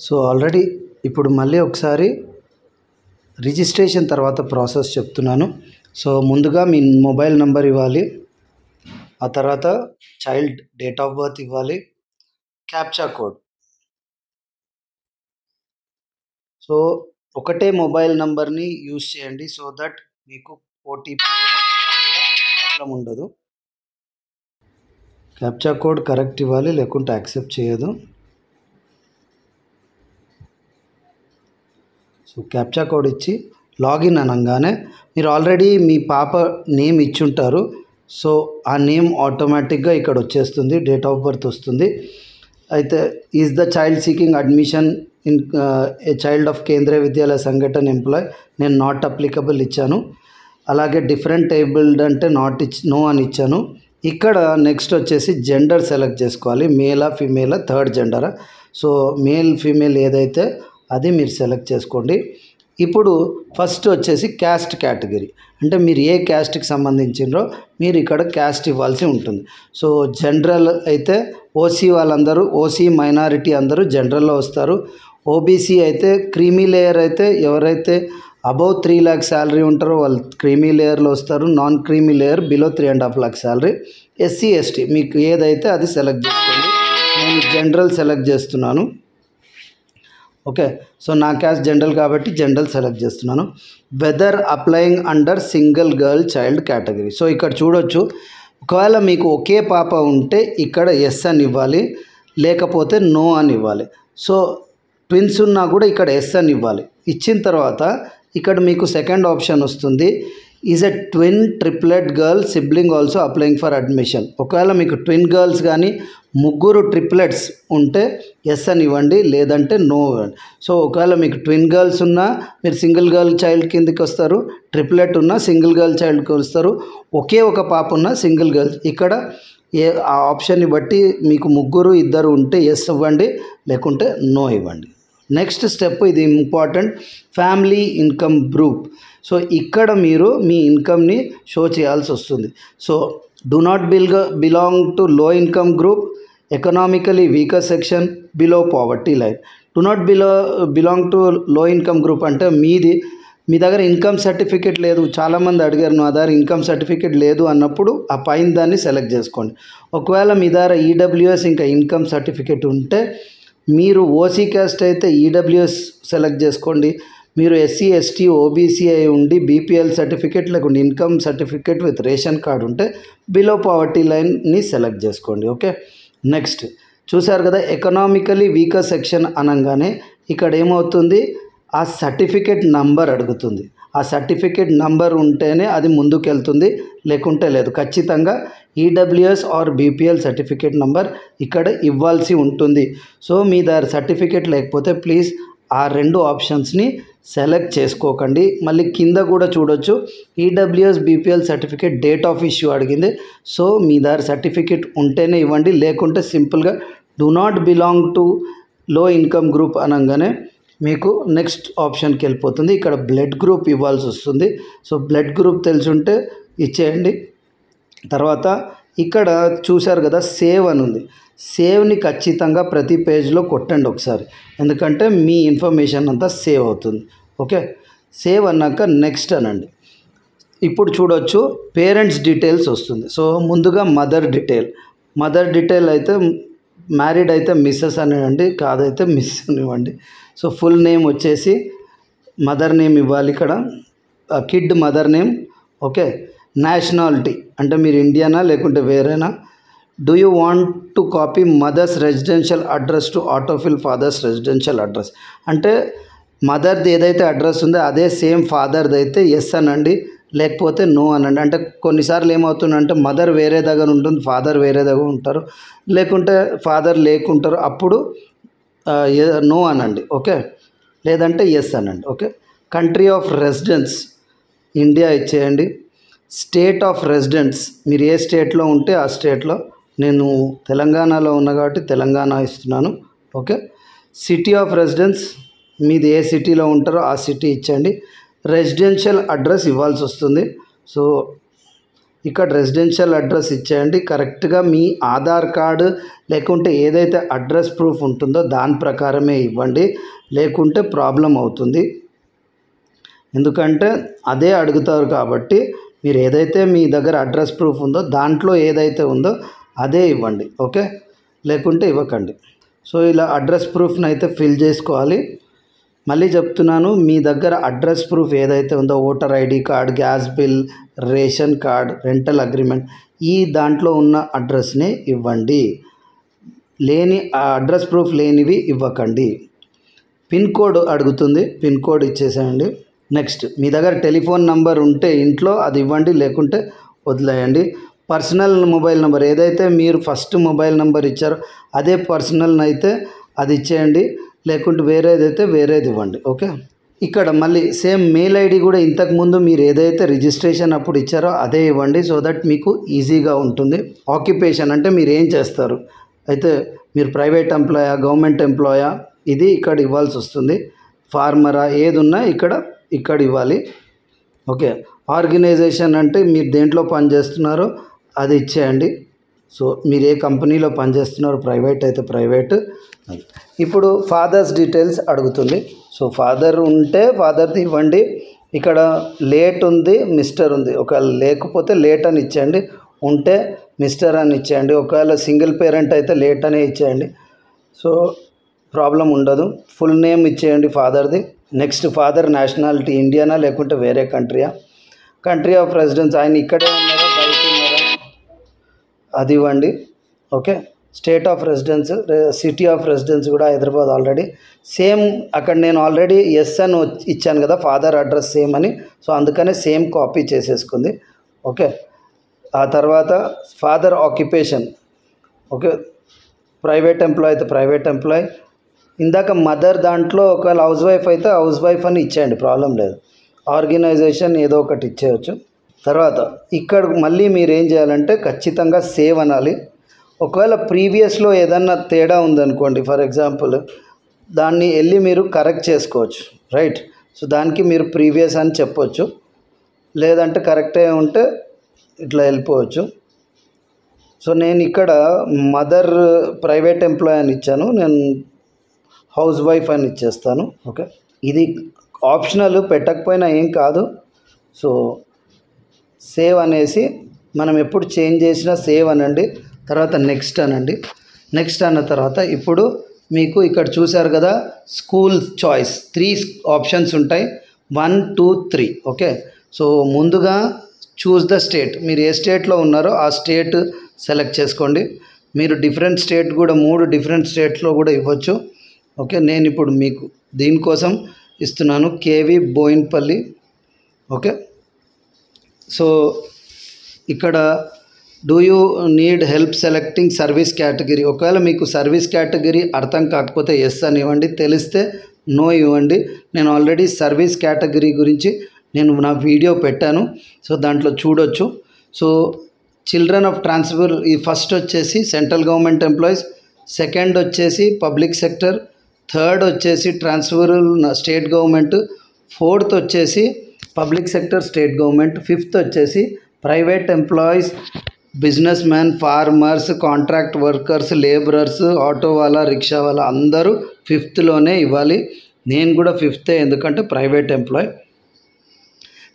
So already ఇప్పుడు మళ్ళీ ఒకసారి రిజిస్ట్రేషన్ తర్వాత ప్రాసెస్ చెప్తున్నాను. సో ముందుగా మీ మొబైల్ నెంబర్ ఇవ్వాలి, ఆ తర్వాత చైల్డ్ డేట్ ఆఫ్ బర్త్ ఇవ్వాలి, క్యాప్చా కోడ్. సో ఒకటే మొబైల్ నెంబర్ని యూజ్ చేయండి, సో దట్ మీకు ఓటీపీ ప్రాబ్లం ఉండదు. క్యాప్చా కోడ్ కరెక్ట్ ఇవ్వాలి, లేకుంటే యాక్సెప్ట్ చేయదు. సో క్యాప్చా కోడ్ ఇచ్చి లాగిన్ అనగానే మీరు ఆల్రెడీ మీ పాప నేమ్ ఇచ్చుంటారు. సో ఆ నేమ్ ఆటోమేటిక్గా ఇక్కడ వచ్చేస్తుంది, డేట్ ఆఫ్ బర్త్ వస్తుంది. అయితే is the child seeking admission in a child of Kendriya Vidyalaya సంఘటన ఎంప్లాయ్, నేను నాట్ అప్లికబుల్ ఇచ్చాను. అలాగే డిఫరెంట్ ఏబుల్డ్ అంటే నో అని ఇచ్చాను. ఇక్కడ నెక్స్ట్ వచ్చేసి జెండర్ సెలెక్ట్ చేసుకోవాలి, మేలా ఫీమేలా థర్డ్ జెండరా. సో మేల్ ఫీమేల్ ఏదైతే అది మీరు సెలెక్ట్ చేసుకోండి. ఇప్పుడు ఫస్ట్ వచ్చేసి క్యాస్ట్ కేటగిరీ, అంటే మీరు ఏ క్యాస్ట్కి సంబంధించినో మీరు ఇక్కడ క్యాస్ట్ ఇవ్వాల్సి ఉంటుంది. సో జనరల్ అయితే ఓసీ వాళ్ళందరూ, ఓసీ మైనారిటీ అందరూ జనరల్లో వస్తారు. ఓబీసీ అయితే క్రీమీ లేయర్ అయితే ఎవరైతే అబౌవ్ 3 lakh శాలరీ ఉంటారో వాళ్ళు క్రీమీ లేయర్లో వస్తారు. Non creamy layer below 3.5 lakh salary. SC ST మీకు ఏదైతే అది సెలెక్ట్ చేసుకోండి. నేను జనరల్ సెలెక్ట్ చేస్తున్నాను. ఓకే, సో నా క్యాస్ట్ జనరల్ కాబట్టి జనరల్ సెలెక్ట్ చేస్తున్నాను. Whether applying under single girl child category. So ఇక్కడ చూడొచ్చు, ఒకవేళ మీకు ఒకే పాప ఉంటే ఇక్కడ ఎస్ అని ఇవ్వాలి, లేకపోతే నో అని ఇవ్వాలి. సో ట్విన్స్ ఉన్నా కూడా ఇక్కడ ఎస్ అని ఇవ్వాలి. ఇచ్చిన తర్వాత ఇక్కడ మీకు సెకండ్ ఆప్షన్ వస్తుంది, is a twin triplet girl sibling also applying for admission. ఒకవేళ మీకు ట్విన్ గర్ల్స్ కానీ ముగ్గురు ట్రిప్లెట్స్ ఉంటే ఎస్ అని ఇవ్వండి, లేదంటే నో ఇవ్వండి. సో ఒకవేళ మీకు ట్విన్ గర్ల్స్ ఉన్నా మీరు సింగిల్ గర్ల్ చైల్డ్ కిందకి వస్తారు, ట్రిప్లెట్ ఉన్నా సింగిల్ గర్ల్ చైల్డ్కి వస్తారు, ఒకే ఒక పాప ఉన్న సింగిల్ గర్ల్స్. ఇక్కడ ఆ ఆప్షన్ని బట్టి మీకు ముగ్గురు ఇద్దరు ఉంటే ఎస్ ఇవ్వండి, లేకుంటే నో ఇవ్వండి. నెక్స్ట్ స్టెప్, ఇది important, family income group. So ఇక్కడ మీరు మీ ఇన్కమ్ని షో చేయాల్సి వస్తుంది. So do not belong to లో income group, economically weaker section, below poverty line. Do not belong to లో ఇన్కమ్ గ్రూప్ అంటే మీ దగ్గర ఇన్కమ్ సర్టిఫికేట్ లేదు. చాలామంది అడిగారు నా దగ్గర ఇన్కమ్ సర్టిఫికేట్ లేదు అన్నప్పుడు ఆ పైన దాన్ని సెలెక్ట్ చేసుకోండి. ఒకవేళ మీ దగ్గర ఈడబ్ల్యూఎస్ ఇంకా ఇన్కమ్ సర్టిఫికేట్ ఉంటే మీరు ఓసీ క్యాస్ట్ అయితే ఈడబ్ల్యూఎస్ సెలెక్ట్ చేసుకోండి. మీరు ఎస్సీ ఎస్టీ ఓబీసీ అయి ఉండి బీపీఎల్ సర్టిఫికేట్ లేకుంటే income certificate with ration card ఉంటే బిలో పావర్టీ లైన్ని సెలెక్ట్ చేసుకోండి. ఓకే, నెక్స్ట్ చూసారు కదా, ఎకనామికలీ వీకర్ సెక్షన్ అనగానే ఇక్కడ ఏమవుతుంది, ఆ సర్టిఫికేట్ నంబర్ అడుగుతుంది. ఆ సర్టిఫికేట్ నంబర్ ఉంటేనే అది ముందుకెళ్తుంది, లేకుంటే లేదు. ఖచ్చితంగా EWS or BPL certificate number ఇక్కడ ఇవ్వాల్సి ఉంటుంది. సో మీ దగ్గర సర్టిఫికేట్ లేకపోతే ప్లీజ్ ఆ రెండు ఆప్షన్స్ని సెలెక్ట్ చేసుకోకండి. మళ్ళీ కింద కూడా చూడొచ్చు, EWS BPL certificate date of issue అడిగింది. సో మీ దగ్గర సర్టిఫికేట్ ఉంటేనే ఇవ్వండి, లేకుంటే సింపుల్గా డూ నాట్ బిలాంగ్ టు లో ఇన్కమ్ గ్రూప్ అనగానే మీకు నెక్స్ట్ ఆప్షన్కి వెళ్ళిపోతుంది. ఇక్కడ బ్లడ్ గ్రూప్ ఇవ్వాల్సి వస్తుంది. సో బ్లడ్ గ్రూప్ తెలుసుంటే ఇచ్చేయండి. తర్వాత ఇక్కడ చూశారు కదా, సేవ్ అని ఉంది. సేవ్ని ఖచ్చితంగా ప్రతి పేజ్లో కొట్టండి ఒకసారి, ఎందుకంటే మీ ఇన్ఫర్మేషన్ అంతా సేవ్ అవుతుంది. ఓకే, సేవ్ అన్నాక నెక్స్ట్ అనండి. ఇప్పుడు చూడొచ్చు పేరెంట్స్ డీటెయిల్స్ వస్తుంది. సో ముందుగా మదర్ డీటెయిల్ అయితే మ్యారీడ్ అయితే మిస్సెస్ అనివ్వండి, కాదైతే మిస్ అనివ్వండి. సో ఫుల్ నేమ్ వచ్చేసి మదర్ నేమ్ ఇవ్వాలి, ఇక్కడ kid mother name. Okay, nationality అంటే మీరు ఇండియానా లేకుంటే వేరేనా. Do you want to copy mother's residential address to autofill father's residential address, అంటే మదర్ది ఏదైతే అడ్రస్ ఉందో అదే సేమ్ ఫాదర్ది అయితే ఎస్ అనండి, లేకపోతే నో అనండి. అంటే కొన్నిసార్లు ఏమవుతుందంటే మదర్ వేరే దగ్గర ఉంటుంది, ఫాదర్ వేరే దగ్గర ఉంటారు, లేకుంటే ఫాదర్ లేకుంటారు, అప్పుడు నో అనండి. ఓకే, లేదంటే ఎస్ అనండి. Okay, country of residence India ఇచ్చేయండి. స్టేట్ ఆఫ్ రెసిడెన్స్ మీరు ఏ స్టేట్లో ఉంటే ఆ స్టేట్లో, నేను తెలంగాణలో ఉన్నా కాబట్టి తెలంగాణ ఇస్తున్నాను. ఓకే, సిటీ ఆఫ్ రెసిడెన్స్ మీది ఏ సిటీలో ఉంటారో ఆ సిటీ ఇచ్చండి. రెసిడెన్షియల్ అడ్రస్ ఇవ్వాల్సి వస్తుంది. సో ఇక్కడ రెసిడెన్షియల్ అడ్రస్ ఇచ్చేయండి. కరెక్ట్గా మీ ఆధార్ కార్డు లేకుంటే ఏదైతే అడ్రస్ ప్రూఫ్ ఉంటుందో దాని ప్రకారమే ఇవ్వండి, లేకుంటే ప్రాబ్లం అవుతుంది. ఎందుకంటే అదే అడుగుతారు కాబట్టి మీరు ఏదైతే మీ దగ్గర అడ్రస్ ప్రూఫ్ ఉందో దాంట్లో ఏదైతే ఉందో అదే ఇవ్వండి, ఓకే, లేకుంటే ఇవ్వకండి. సో ఇలా అడ్రస్ ప్రూఫ్ని అయితే ఫిల్ చేసుకోవాలి. మళ్ళీ చెప్తున్నాను, మీ దగ్గర అడ్రస్ ప్రూఫ్ ఏదైతే ఉందో voter ID card, gas bill, ration card, rental agreement ఈ దాంట్లో ఉన్న అడ్రస్నే ఇవ్వండి. లేని అడ్రస్ ప్రూఫ్ లేనివి ఇవ్వకండి. పిన్ కోడ్ అడుగుతుంది, పిన్ కోడ్ ఇచ్చేసేయండి. నెక్స్ట్ మీ దగ్గర టెలిఫోన్ నంబర్ ఉంటే ఇంట్లో అది ఇవ్వండి, లేకుంటే వదిలేయండి. పర్సనల్ మొబైల్ నెంబర్ ఏదైతే మీరు ఫస్ట్ మొబైల్ నెంబర్ ఇచ్చారో అదే పర్సనల్ అయితే అది ఇచ్చేయండి, లేకుంటే వేరేదైతే వేరేది ఇవ్వండి, ఓకే. ఇక్కడ మళ్ళీ సేమ్ మెయిల్ ఐడి కూడా ఇంతకుముందు మీరు ఏదైతే రిజిస్ట్రేషన్ అప్పుడు ఇచ్చారో అదే ఇవ్వండి, సో దట్ మీకు ఈజీగా ఉంటుంది. ఆక్యుపేషన్ అంటే మీరు ఏం చేస్తారు, అయితే మీరు ప్రైవేట్ ఎంప్లాయా, గవర్నమెంట్ ఎంప్లాయా, ఇది ఇక్కడ ఇవ్వాల్సి వస్తుంది. ఫార్మరా ఏది ఉన్నా ఇక్కడ ఇవ్వాలి, ఓకే. ఆర్గనైజేషన్ అంటే మీరు దేంట్లో పనిచేస్తున్నారో అది ఇచ్చేయండి. సో మీరు ఏ కంపెనీలో పనిచేస్తున్నారో, ప్రైవేట్ అయితే ప్రైవేట్. ఇప్పుడు ఫాదర్స్ డీటెయిల్స్ అడుగుతుంది. సో ఫాదర్ ఉంటే ఫాదర్ది ఇవ్వండి. ఇక్కడ లేట్ ఉంది, మిస్టర్ ఉంది. ఒకవేళ లేకపోతే లేట్ అని ఇచ్చేయండి, ఉంటే మిస్టర్ అని ఇచ్చేయండి. ఒకవేళ సింగిల్ పేరెంట్ అయితే లేట్ అనే ఇచ్చేయండి, సో ప్రాబ్లం ఉండదు. ఫుల్ నేమ్ ఇచ్చేయండి ఫాదర్ది. నెక్స్ట్ ఫాదర్ నేషనాలిటీ ఇండియానా లేకుంటే వేరే కంట్రీ ఆఫ్ రెసిడెన్స్ ఆయన ఇక్కడే ఉన్నారా బయట ఉన్నారా అది ఇవ్వండి, okay. State of residence, city of residence కూడా హైదరాబాద్ ఆల్రెడీ సేమ్. అక్కడ నేను ఆల్రెడీ ఎస్ అని ఇచ్చాను కదా, ఫాదర్ అడ్రస్ సేమ్ అని, సో అందుకనే సేమ్ కాపీ చేసేసుకుంది, ఓకే. ఆ తర్వాత father occupation, okay. Private employee అయితే ప్రైవేట్ ఎంప్లాయ్. ఇందాక మదర్ దాంట్లో ఒకవేళ హౌస్ వైఫ్ అయితే హౌస్ వైఫ్ అని ఇచ్చేయండి, ప్రాబ్లం లేదు. ఆర్గనైజేషన్ ఏదో ఒకటి ఇచ్చేయచ్చు. తర్వాత ఇక్కడ మళ్ళీ మీరు ఏం చేయాలంటే ఖచ్చితంగా సేవ్ అనాలి. ఒకవేళ ప్రీవియస్లో ఏదన్నా తేడా ఉందనుకోండి, ఫర్ ఎగ్జాంపుల్ దాన్ని వెళ్ళి మీరు కరెక్ట్ చేసుకోవచ్చు, రైట్. సో దానికి మీరు ప్రీవియస్ అని చెప్పొచ్చు, లేదంటే కరెక్టే ఉంటే ఇట్లా వెళ్ళిపోవచ్చు. సో నేను ఇక్కడ మదర్ ప్రైవేట్ ఎంప్లాయ్ అని ఇచ్చాను, నేను హౌస్ వైఫ్ అని ఇచ్చేస్తాను, ఓకే. ఇది ఆప్షనల్, పెట్టకపోయినా ఏం కాదు. సో సేవ్ అనేసి మనం ఎప్పుడు చేంజ్ చేసినా సేవ్ అనండి. తర్వాత నెక్స్ట్ అనండి. నెక్స్ట్ అన్న తర్వాత ఇప్పుడు మీకు ఇక్కడ చూసారు కదా స్కూల్ చాయిస్ 3 ఆప్షన్స్ ఉంటాయి, 1, 2, 3, ఓకే. సో ముందుగా చూస్ ద స్టేట్, మీరు ఏ స్టేట్లో ఉన్నారో ఆ స్టేట్ సెలెక్ట్ చేసుకోండి. మీరు డిఫరెంట్ స్టేట్ కూడా 3 డిఫరెంట్ స్టేట్లో కూడా ఇవ్వచ్చు, ఓకే. నేను ఇప్పుడు మీకు దీనికోసం ఇస్తున్నాను కేవి బోయిన్పల్లి, ఓకే. సో ఇక్కడ do you need help selecting service category, ఒకవేళ మీకు సర్వీస్ కేటగిరీ అర్థం కాకపోతే ఎస్ అని ఇవ్వండి, తెలిస్తే నో ఇవ్వండి. నేను ఆల్రెడీ సర్వీస్ కేటగిరీ గురించి నేను నా వీడియో పెట్టాను, సో దాంట్లో చూడొచ్చు. సో చిల్డ్రన్ ఆఫ్ ట్రాన్స్ఫర్ ఈ ఫస్ట్ వచ్చేసి సెంట్రల్ గవర్నమెంట్ ఎంప్లాయీస్, సెకండ్ వచ్చేసి పబ్లిక్ సెక్టర్, థర్డ్ వచ్చేసి ట్రాన్స్ఫర్ స్టేట్ గవర్నమెంట్, ఫోర్త్ వచ్చేసి public sector state government, fifth వచ్చేసి private employees, businessman, farmers, contract workers, labourers, auto వాళ్ళ, rickshaw వాళ్ళ అందరూ ఫిఫ్త్లోనే ఇవ్వాలి. నేను కూడా ఫిఫ్తే, ఎందుకంటే private employee.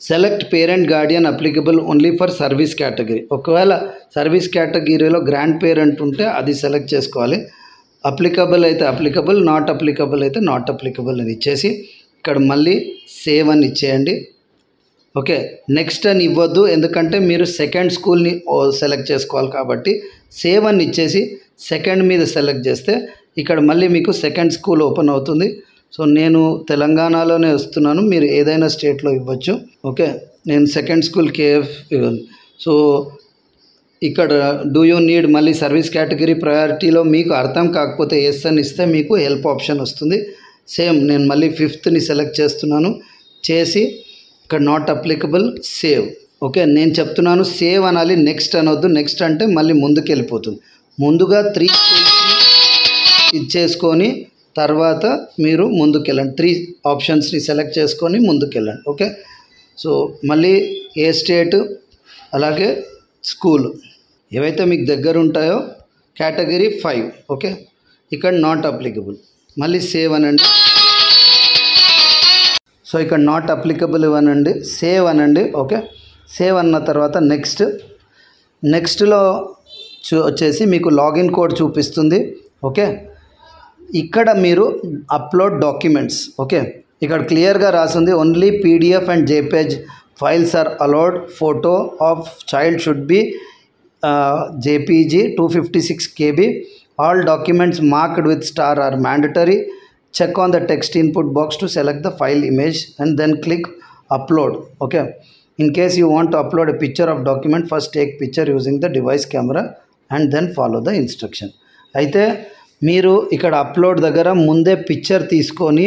Select parent guardian applicable only for service category, ఒకవేళ సర్వీస్ కేటగిరీలో గ్రాండ్ పేరెంట్ ఉంటే అది సెలెక్ట్ చేసుకోవాలి. అప్లికబుల్ అయితే అప్లికబుల్, నాట్ అప్లికబుల్ అయితే నాట్ అప్లికబుల్ అని ఇచ్చేసి ఇక్కడ మళ్ళీ సేవ్ అని ఇచ్చేయండి, ఓకే. నెక్స్ట్ అని ఇవ్వద్దు, ఎందుకంటే మీరు సెకండ్ స్కూల్ని సెలెక్ట్ చేసుకోవాలి కాబట్టి సేవ్ అని ఇచ్చేసి సెకండ్ మీద సెలెక్ట్ చేస్తే ఇక్కడ మళ్ళీ మీకు సెకండ్ స్కూల్ ఓపెన్ అవుతుంది. సో నేను తెలంగాణలోనే వస్తున్నాను, మీరు ఏదైనా స్టేట్లో ఇవ్వచ్చు, ఓకే. నేను సెకండ్ స్కూల్ కేఎఫ్. సో ఇక్కడ డూ యూ నీడ్ మళ్ళీ సర్వీస్ కేటగిరీ ప్రయారిటీలో మీకు అర్థం కాకపోతే ఎస్ అని ఇస్తే మీకు హెల్ప్ ఆప్షన్ వస్తుంది. సేమ్ నేను మళ్ళీ ఫిఫ్త్ని సెలెక్ట్ చేస్తున్నాను, చేసి ఇక్కడ నాట్ అప్లికబుల్, సేవ్, ఓకే. నేను చెప్తున్నాను సేవ్ అనాలి, నెక్స్ట్ అనొద్దు. నెక్స్ట్ అంటే మళ్ళీ ముందుకు వెళ్ళిపోతుంది. ముందుగా 3 స్కూల్స్ని ఇచ్చేసుకొని తర్వాత మీరు ముందుకెళ్ళండి, 3 ఆప్షన్స్ని సెలెక్ట్ చేసుకొని ముందుకెళ్ళండి, ఓకే. సో మళ్ళీ ఏ స్టేట్ అలాగే స్కూల్ ఏవైతే మీకు దగ్గర ఉంటాయో కేటగిరీ 5. ఓకే, ఇక్కడ నాట్ అప్లికబుల్. మళ్ళీ సేవ్ అనండి. సో ఇక్కడ నాట్ అప్లికబుల్ ఇవ్వనండి, సేవ్ అనండి. ఓకే, సేవ్ అన్న తర్వాత నెక్స్ట్లో వచ్చేసి మీకు లాగిన్ కోడ్ చూపిస్తుంది. ఓకే, ఇక్కడ మీరు అప్లోడ్ డాక్యుమెంట్స్. ఓకే, ఇక్కడ క్లియర్గా రాసింది only PDF and JPG files are allowed. Photo of child should be JPG 256 KB. All documents marked with star are mandatory. Check on the text input box to select the file image and then click upload. Okay, in case you want to upload a picture of document, first take picture using the device camera and then follow the instruction. అయితే మీరు ఇక్కడ upload దగ్గర ముందే picture తీసుకొని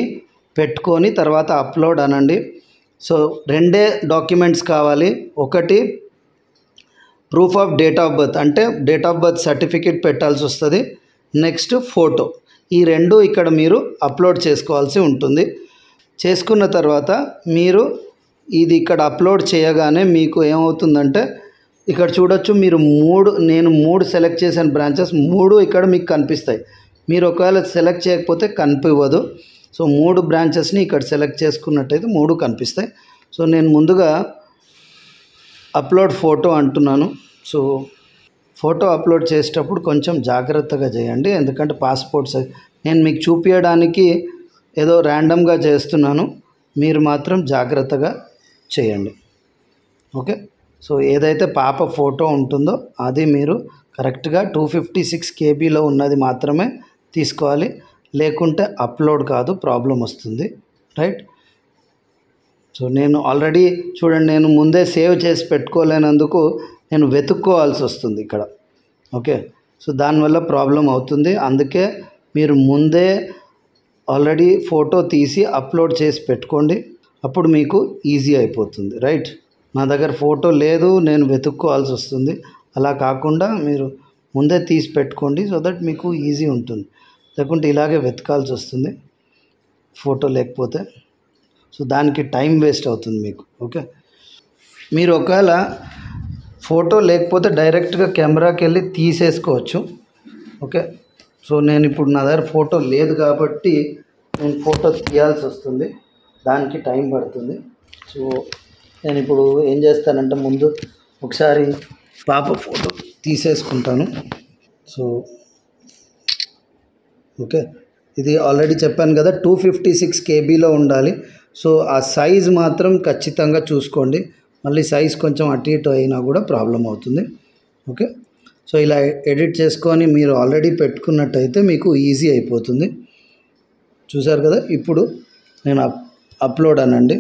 పెట్టుకొని తర్వాత upload అనండి. So 2 documents కావాలి. ఒకటి proof of date of birth, అంటే డేట్ ఆఫ్ బర్త్ సర్టిఫికేట్ పెట్టాల్సి వస్తుంది. Next photo. ఈ 2 ఇక్కడ మీరు అప్లోడ్ చేసుకోవాల్సి ఉంటుంది. చేసుకున్న తర్వాత మీరు ఇది ఇక్కడ అప్లోడ్ చేయగానే మీకు ఏమవుతుందంటే ఇక్కడ చూడొచ్చు, మీరు నేను 3 సెలెక్ట్ చేసిన బ్రాంచెస్ 3 ఇక్కడ మీకు కనిపిస్తాయి. మీరు ఒకవేళ సెలెక్ట్ చేయకపోతే కనిపించదు. సో 3 బ్రాంచెస్ని ఇక్కడ సెలెక్ట్ చేసుకున్నట్టయితే 3 కనిపిస్తాయి. సో నేను ముందుగా అప్లోడ్ ఫోటో అంటున్నాను. సో ఫోటో అప్లోడ్ చేసేటప్పుడు కొంచెం జాగ్రత్తగా చేయండి, ఎందుకంటే పాస్పోర్ట్ సైజ్ నేను మీకు చూపించడానికి ఏదో ర్యాండమ్గా చేస్తున్నాను, మీరు మాత్రం జాగ్రత్తగా చేయండి. ఓకే, సో ఏదైతే పాప ఫోటో ఉంటుందో అది మీరు కరెక్ట్గా 256 KBలో ఉన్నది మాత్రమే తీసుకోవాలి, లేకుంటే అప్లోడ్ కాదు, ప్రాబ్లం వస్తుంది. రైట్. సో నేను ఆల్రెడీ చూడండి, నేను ముందే సేవ్ చేసి పెట్టుకోలేనందుకు నేను వెతుక్కోవాల్సి వస్తుంది ఇక్కడ. ఓకే, సో దానివల్ల ప్రాబ్లం అవుతుంది. అందుకే మీరు ముందే ఆల్రెడీ ఫోటో తీసి అప్లోడ్ చేసి పెట్టుకోండి, అప్పుడు మీకు ఈజీ అయిపోతుంది. రైట్. నా దగ్గర ఫోటో లేదు, నేను వెతుక్కోవాల్సి వస్తుంది. అలా కాకుండా మీరు ముందే తీసి పెట్టుకోండి, సో దట్ మీకు ఈజీ ఉంటుంది. లేకుంటే ఇలాగే వెతకాల్సి వస్తుంది ఫోటో లేకపోతే. సో దానికి టైం వేస్ట్ అవుతుంది మీకు. ఓకే, మీరు ఒకవేళ ఫోటో లేకపోతే డైరెక్ట్గా కెమెరాకి వెళ్ళి తీసేసుకోవచ్చు. ఓకే, సో నేను ఇప్పుడు నా దగ్గర ఫోటో లేదు కాబట్టి నేను ఫోటో తీయాల్సి వస్తుంది, దానికి టైం పడుతుంది. సో నేను ఇప్పుడు ఏం చేస్తానంటే ముందు ఒకసారి పాప ఫోటో తీసేసుకుంటాను. సో ఓకే, ఇది ఆల్రెడీ చెప్పాను కదా 256 KBలో ఉండాలి. సో ఆ సైజ్ మాత్రం ఖచ్చితంగా చూసుకోండి, మళ్ళీ సైజ్ కొంచెం అటు ఇటు అయినా కూడా ప్రాబ్లం అవుతుంది. ఓకే, సో ఇలా ఎడిట్ చేసుకొని మీరు ఆల్రెడీ పెట్టుకున్నట్టయితే మీకు ఈజీ అయిపోతుంది. చూసారు కదా. ఇప్పుడు నేను అప్లోడ్ అనండి.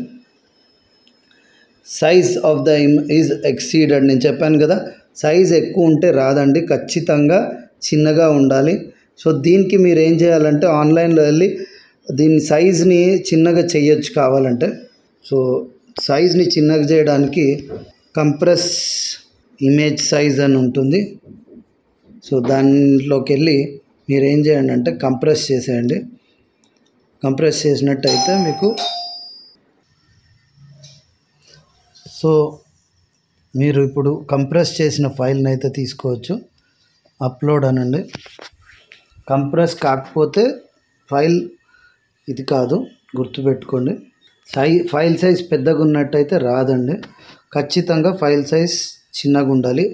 Size of the is exceeded. నేను చెప్పాను కదా, సైజ్ ఎక్కువ ఉంటే రాదండి, ఖచ్చితంగా చిన్నగా ఉండాలి. సో దీనికి మీరు ఏం చేయాలంటే ఆన్లైన్లో వెళ్ళి దీని సైజ్ని చిన్నగా చేయొచ్చు కావాలంటే. సో సైజ్ని చిన్నగా చేయడానికి కంప్రెస్ ఇమేజ్ సైజ్ అని ఉంటుంది. సో దానిలోకి వెళ్ళి మీరు ఏం చేయండి అంటే కంప్రెస్ చేసేయండి. కంప్రెస్ చేసినట్టయితే మీకు సో మీరు ఇప్పుడు కంప్రెస్ చేసిన ఫైల్ని అయితే తీసుకోవచ్చు. అప్లోడ్ అనండి. కంప్రెస్ కాకపోతే ఫైల్ ఇది కాదు, గుర్తుపెట్టుకోండి. ఫైల్ సైజ్ పెద్దగా ఉన్నట్టయితే రాదండి, ఖచ్చితంగా ఫైల్ సైజ్ చిన్నగా ఉండాలి.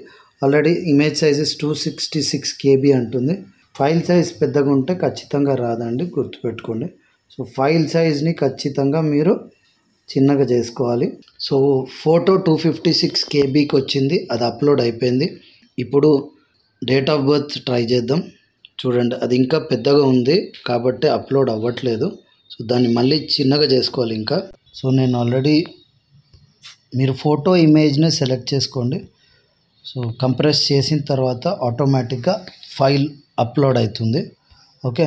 ఆల్రెడీ ఇమేజ్ సైజెస్ 266 KB అంటుంది. ఫైల్ సైజ్ పెద్దగా ఉంటే ఖచ్చితంగా రాదండి, గుర్తుపెట్టుకోండి. సో ఫైల్ సైజ్ని ఖచ్చితంగా మీరు చిన్నగా చేసుకోవాలి. సో ఫోటో 256 KBకి వచ్చింది, అది అప్లోడ్ అయిపోయింది. ఇప్పుడు డేట్ ఆఫ్ బర్త్ ట్రై చేద్దాం. చూడండి, అది ఇంకా పెద్దగా ఉంది కాబట్టి అప్లోడ్ అవ్వట్లేదు. సో దాన్ని మళ్ళీ చిన్నగా చేసుకోవాలి ఇంకా. సో నేను ఆల్రెడీ మీరు ఫోటో ఇమేజ్ని సెలెక్ట్ చేసుకోండి. సో కంప్రెస్ చేసిన తర్వాత ఆటోమేటిక్గా ఫైల్ అప్లోడ్ అవుతుంది. ఓకే,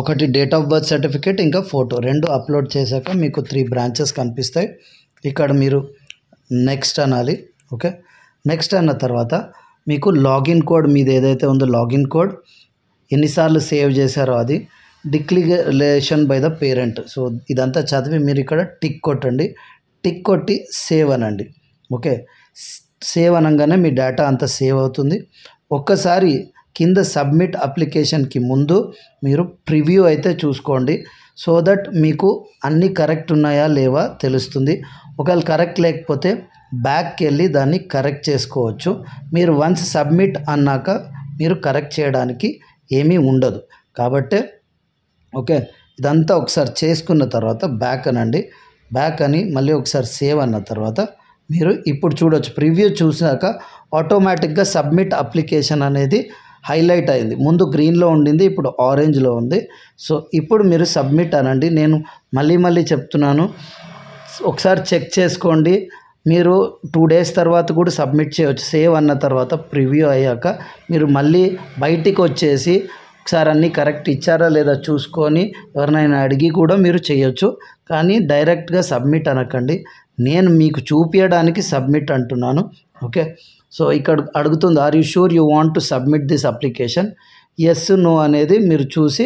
ఒకటి డేట్ ఆఫ్ బర్త్ సర్టిఫికేట్, ఇంకా ఫోటో 2 అప్లోడ్ చేశాక మీకు 3 బ్రాంచెస్ కనిపిస్తాయి. ఇక్కడ మీరు నెక్స్ట్ అనాలి. ఓకే, నెక్స్ట్ అన్న తర్వాత మీకు లాగిన్ కోడ్ మీద ఏదైతే ఉందో లాగిన్ కోడ్ ఎన్నిసార్లు సేవ్ చేశారో అది, declaration by the parent. So ఇదంతా చదివి మీరు ఇక్కడ టిక్ కొట్టండి. టిక్ కొట్టి సేవ్ అనండి. ఓకే, సేవ్ అనగానే మీ డేటా అంతా సేవ్ అవుతుంది. ఒక్కసారి కింద సబ్మిట్ అప్లికేషన్కి ముందు మీరు ప్రివ్యూ అయితే చూసుకోండి. సో దట్ మీకు అన్నీ కరెక్ట్ ఉన్నాయా లేవా తెలుస్తుంది. ఒకవేళ కరెక్ట్ లేకపోతే బ్యాక్కి వెళ్ళి దాన్ని కరెక్ట్ చేసుకోవచ్చు. మీరు వన్స్ సబ్మిట్ అన్నాక మీరు కరెక్ట్ చేయడానికి ఏమీ ఉండదు. కాబట్టి ఓకే, ఇదంతా ఒకసారి చేసుకున్న తర్వాత బ్యాక్ అనండి. బ్యాక్ అని మళ్ళీ ఒకసారి సేవ్ అన్న తర్వాత మీరు ఇప్పుడు చూడొచ్చు. ప్రివ్యూ చూసాక ఆటోమేటిక్గా సబ్మిట్ అప్లికేషన్ అనేది హైలైట్ అయింది. ముందు గ్రీన్లో ఉండింది, ఇప్పుడు ఆరెంజ్లో ఉంది. సో ఇప్పుడు మీరు సబ్మిట్ అనండి. నేను మళ్ళీ చెప్తున్నాను, ఒకసారి చెక్ చేసుకోండి. మీరు 2 days తర్వాత కూడా సబ్మిట్ చేయవచ్చు. సేవ్ అన్న తర్వాత ప్రివ్యూ అయ్యాక మీరు మళ్ళీ బయటికి వచ్చేసి ఒకసారి అన్నీ కరెక్ట్ ఇచ్చారా లేదా చూసుకొని ఎవరినైనా అడిగి కూడా మీరు చేయొచ్చు. కానీ డైరెక్ట్గా సబ్మిట్ అనకండి. నేను మీకు చూపించడానికి సబ్మిట్ అంటున్నాను. ఓకే, సో ఇక్కడ అడుగుతుంది, are you sure you want to submit this application? Yes no అనేది మీరు చూసి,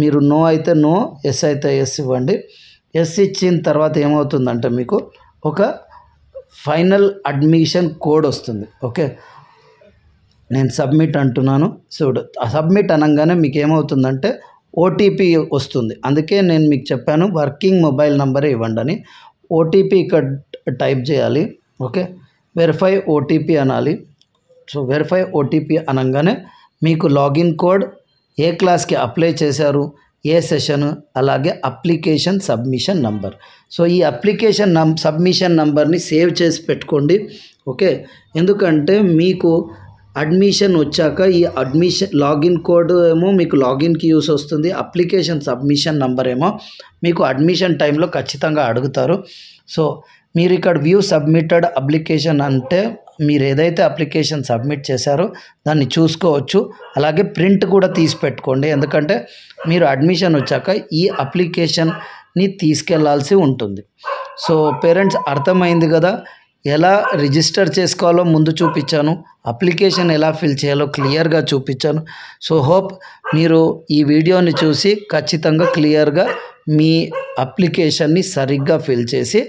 మీరు నో అయితే నో, ఎస్ అయితే ఎస్ ఇవ్వండి. ఎస్ ఇచ్చిన తర్వాత ఏమవుతుందంటే మీకు ఒక ఫైనల్ అడ్మిషన్ కోడ్ వస్తుంది. ఓకే, నేను సబ్మిట్ అంటున్నాను. సో సబ్మిట్ అనగానే మీకు ఏమవుతుందంటే ఓటీపీ వస్తుంది. అందుకే నేను మీకు చెప్పాను వర్కింగ్ మొబైల్ నెంబరే ఇవ్వండి అని. ఓటీపీ ఇక్కడ టైప్ చేయాలి. ఓకే, వెరిఫై ఓటీపీ అనాలి. సో వెరిఫై ఓటీపీ అనగానే మీకు లాగిన్ కోడ్, ఏ క్లాస్కి అప్లై చేశారు, ఏ సెషన్, అలాగే అప్లికేషన్ సబ్మిషన్ నంబర్. సో ఈ అప్లికేషన్ సబ్మిషన్ నంబర్ని సేవ్ చేసి పెట్టుకోండి. ఓకే, ఎందుకంటే మీకు అడ్మిషన్ వచ్చాక ఈ అడ్మిషన్ లాగిన్ కోడ్ ఏమో మీకు లాగిన్కి యూస్ వస్తుంది. అప్లికేషన్ సబ్మిషన్ నంబర్ ఏమో మీకు అడ్మిషన్ టైంలో ఖచ్చితంగా అడుగుతారు. సో మీరు ఇక్కడ వ్యూ సబ్మిటెడ్ అప్లికేషన్ అంటే మీరు ఏదైతే అప్లికేషన్ సబ్మిట్ చేశారో దాన్ని చూసుకోవచ్చు. అలాగే ప్రింట్ కూడా తీసి పెట్టుకోండి, ఎందుకంటే మీరు అడ్మిషన్ వచ్చాక ఈ అప్లికేషన్ని తీసుకెళ్లాల్సి ఉంటుంది. సో పేరెంట్స్ అర్థమైంది కదా, ఎలా రిజిస్టర్ చేసుకోవాలో ముందు చూపించాను, అప్లికేషన్ ఎలా ఫిల్ చేయాలో క్లియర్గా చూపించాను. సో హోప్ మీరు ఈ వీడియోని చూసి ఖచ్చితంగా క్లియర్గా మీ అప్లికేషన్ని సరిగ్గా ఫిల్ చేసి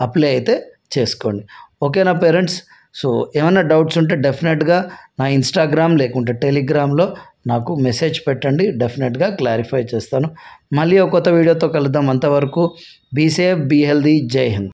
అప్లై అయితే చేసుకోండి. ఓకేనా పేరెంట్స్? సో ఏమైనా డౌట్స్ ఉంటే డెఫినెట్గా నా ఇన్స్టాగ్రామ్ లేకుంటే టెలిగ్రామ్లో నాకు మెసేజ్ పెట్టండి, డెఫినెట్గా క్లారిఫై చేస్తాను. మళ్ళీ ఒక కొత్త వీడియోతో కలుద్దాం. అంతవరకు బీ సేఫ్, బీ హెల్దీ. జై హింద్.